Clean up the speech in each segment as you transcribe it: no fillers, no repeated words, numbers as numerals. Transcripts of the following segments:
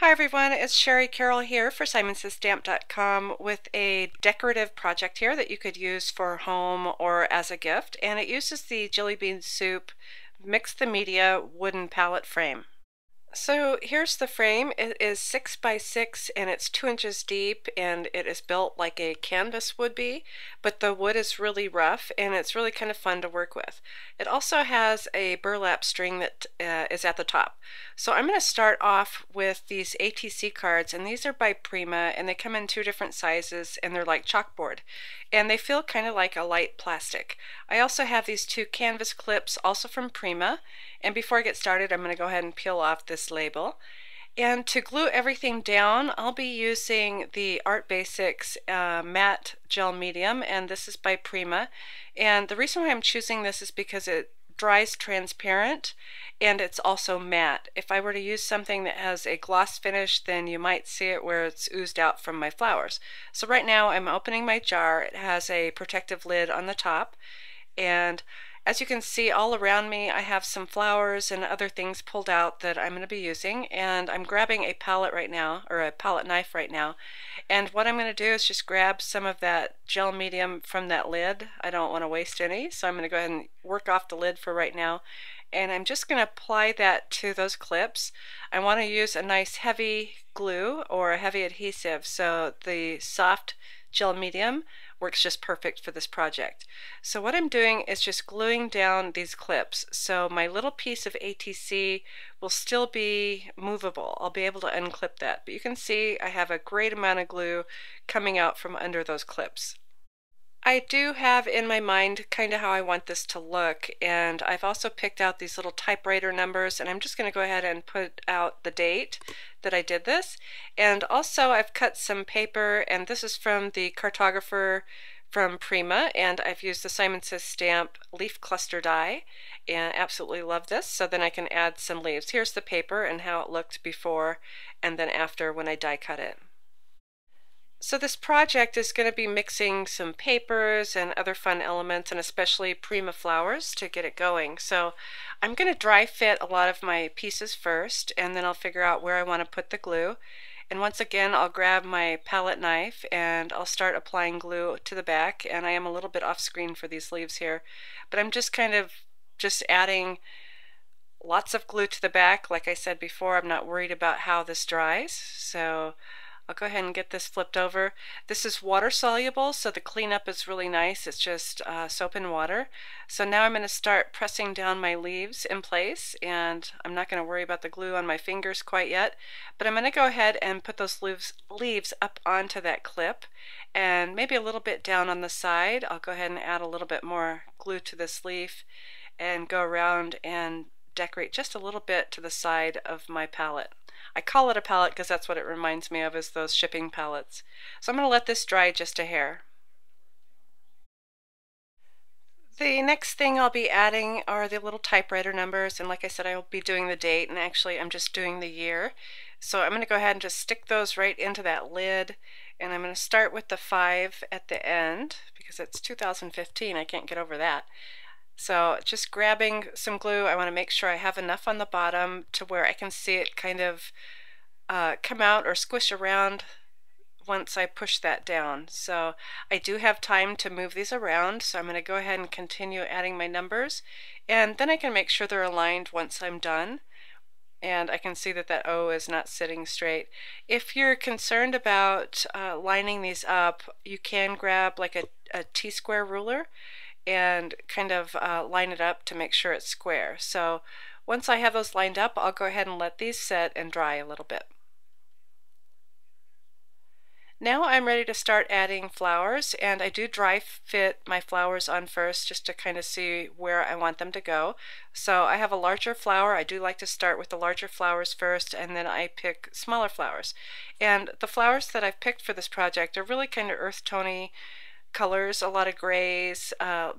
Hi everyone, it's Shari Carroll here for SimonsandStamp.com with a decorative project here that you could use for home or as a gift, and it uses the Jelly Bean Soup Mix the Media wooden pallet frame. So here's the frame. It is 6 by 6 and it's 2 inches deep, and it is built like a canvas would be, but the wood is really rough and it's really kind of fun to work with. It also has a burlap string that is at the top. So I'm going to start off with these ATC cards, and these are by Prima, and they come in 2 different sizes and they're like chalkboard, and they feel kind of like a light plastic. I also have these 2 canvas clips also from Prima. And before I get started, I'm going to go ahead and peel off this label. And to glue everything down, I'll be using the Art Basics matte gel medium, and this is by Prima. And the reason why I'm choosing this is because it dries transparent and it's also matte. If I were to use something that has a gloss finish, then you might see it where it's oozed out from my flowers. So right now I'm opening my jar. It has a protective lid on the top, and as you can see all around me, I have some flowers and other things pulled out that I'm going to be using, and I'm grabbing a palette right now, or a palette knife right now, and what I'm going to do is just grab some of that gel medium from that lid. I don't want to waste any, so I'm going to go ahead and work off the lid for right now, and I'm just going to apply that to those clips. I want to use a nice heavy glue or a heavy adhesive, so the soft gel medium works just perfect for this project. So what I'm doing is just gluing down these clips, so my little piece of ATC will still be movable. I'll be able to unclip that, but you can see I have a great amount of glue coming out from under those clips. I do have in my mind kind of how I want this to look, and I've also picked out these little typewriter numbers, and I'm just going to go ahead and put out the date that I did this. And also I've cut some paper, and this is from the cartographer from Prima, and I've used the Simon Says Stamp leaf cluster die, and absolutely love this. So then I can add some leaves. Here's the paper and how it looked before and then after when I die cut it. So this project is going to be mixing some papers and other fun elements, and especially Prima flowers to get it going. So I'm going to dry fit a lot of my pieces first, and then I'll figure out where I want to put the glue. And once again, I'll grab my palette knife and I'll start applying glue to the back, and I am a little bit off screen for these leaves here, but I'm just kind of adding lots of glue to the back. Like I said before, I'm not worried about how this dries, so I'll go ahead and get this flipped over. This is water soluble, so the cleanup is really nice. It's just soap and water. So now I'm going to start pressing down my leaves in place, and I'm not going to worry about the glue on my fingers quite yet, but I'm going to go ahead and put those leaves up onto that clip, and maybe a little bit down on the side. I'll go ahead and add a little bit more glue to this leaf and go around and decorate just a little bit to the side of my palette. I call it a palette because that's what it reminds me of, is those shipping pallets. So I'm going to let this dry just a hair. The next thing I'll be adding are the little typewriter numbers, and like I said, I will be doing the date, and actually I'm just doing the year. So I'm going to go ahead and just stick those right into that lid, and I'm going to start with the 5 at the end because it's 2015. I can't get over that. So just grabbing some glue, I want to make sure I have enough on the bottom to where I can see it kind of come out or squish around once I push that down. So I do have time to move these around, so I'm going to go ahead and continue adding my numbers, and then I can make sure they're aligned once I'm done. And I can see that that O is not sitting straight. If you're concerned about lining these up, you can grab like a T-square ruler and kind of line it up to make sure it's square. So once I have those lined up, I'll go ahead and let these set and dry a little bit. Now I'm ready to start adding flowers, and I do dry fit my flowers on first just to kind of see where I want them to go. So I have a larger flower. I do like to start with the larger flowers first, and then I pick smaller flowers. And the flowers that I've picked for this project are really kind of earth tony colors, a lot of grays,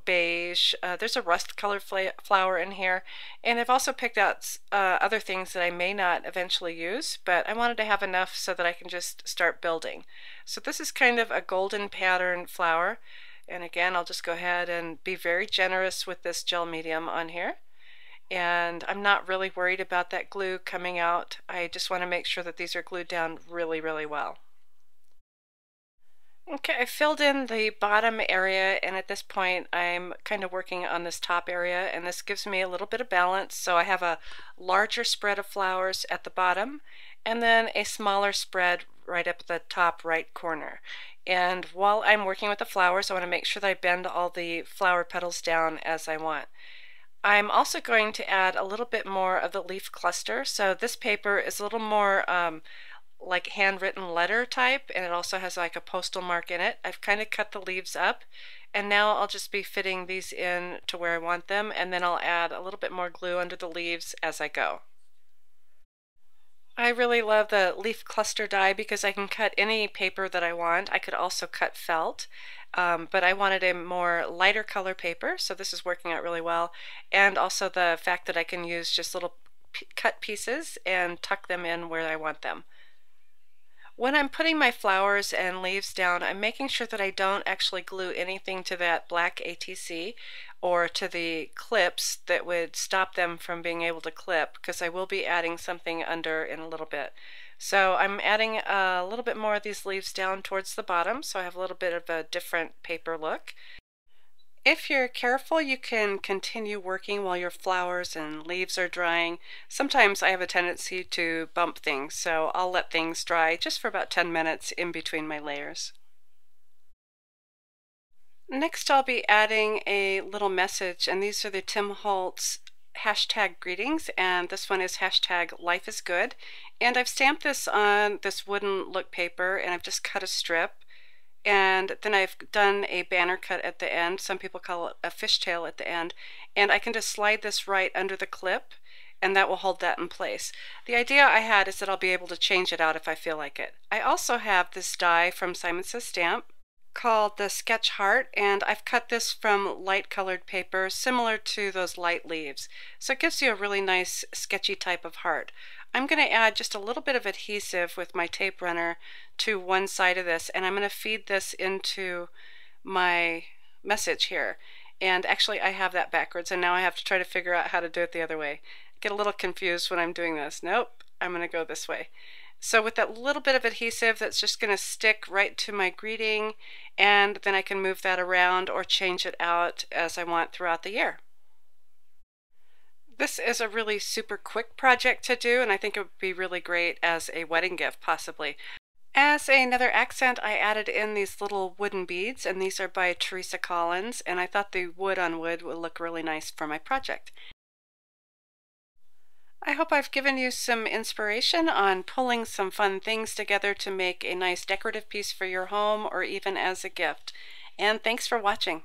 beige. There's a rust colored flower in here, and I've also picked out other things that I may not eventually use, but I wanted to have enough so that I can just start building. So this is kind of a golden pattern flower, and again I'll just go ahead and be very generous with this gel medium on here, and I'm not really worried about that glue coming out. I just want to make sure that these are glued down really, really well. Okay, I filled in the bottom area, and at this point I'm kind of working on this top area, and this gives me a little bit of balance. So I have a larger spread of flowers at the bottom and then a smaller spread right up at the top right corner. And while I'm working with the flowers, I want to make sure that I bend all the flower petals down as I want. I'm also going to add a little bit more of the leaf cluster. So this paper is a little more like handwritten letter type, and it also has like a postal mark in it. I've kind of cut the leaves up, and now I'll just be fitting these in to where I want them, and then I'll add a little bit more glue under the leaves as I go. I really love the leaf cluster die because I can cut any paper that I want. I could also cut felt, but I wanted a more lighter color paper, so this is working out really well. And also the fact that I can use just little cut pieces and tuck them in where I want them. When I'm putting my flowers and leaves down, I'm making sure that I don't actually glue anything to that black ATC or to the clips that would stop them from being able to clip, because I will be adding something under in a little bit. So I'm adding a little bit more of these leaves down towards the bottom, so I have a little bit of a different paper look. If you're careful, you can continue working while your flowers and leaves are drying. Sometimes I have a tendency to bump things, so I'll let things dry just for about 10 minutes in between my layers. Next, I'll be adding a little message, and these are the Tim Holtz hashtag greetings, and this one is hashtag life is good. And I've stamped this on this wooden look paper, and I've just cut a strip. And then I've done a banner cut at the end. Some people call it a fishtail at the end. And I can just slide this right under the clip, and that will hold that in place. The idea I had is that I'll be able to change it out if I feel like it. I also have this die from Simon Says Stamp called the Sketch Heart, and I've cut this from light colored paper similar to those light leaves. So it gives you a really nice sketchy type of heart. I'm going to add just a little bit of adhesive with my tape runner to one side of this, and I'm going to feed this into my message here. And actually I have that backwards, and now I have to try to figure out how to do it the other way. Get a little confused when I'm doing this. Nope, I'm going to go this way. So with that little bit of adhesive, that's just going to stick right to my greeting, and then I can move that around or change it out as I want throughout the year. This is a really super quick project to do, and I think it would be really great as a wedding gift, possibly. As another accent, I added in these little wooden beads, and these are by Teresa Collins, and I thought the wood on wood would look really nice for my project. I hope I've given you some inspiration on pulling some fun things together to make a nice decorative piece for your home or even as a gift. And thanks for watching.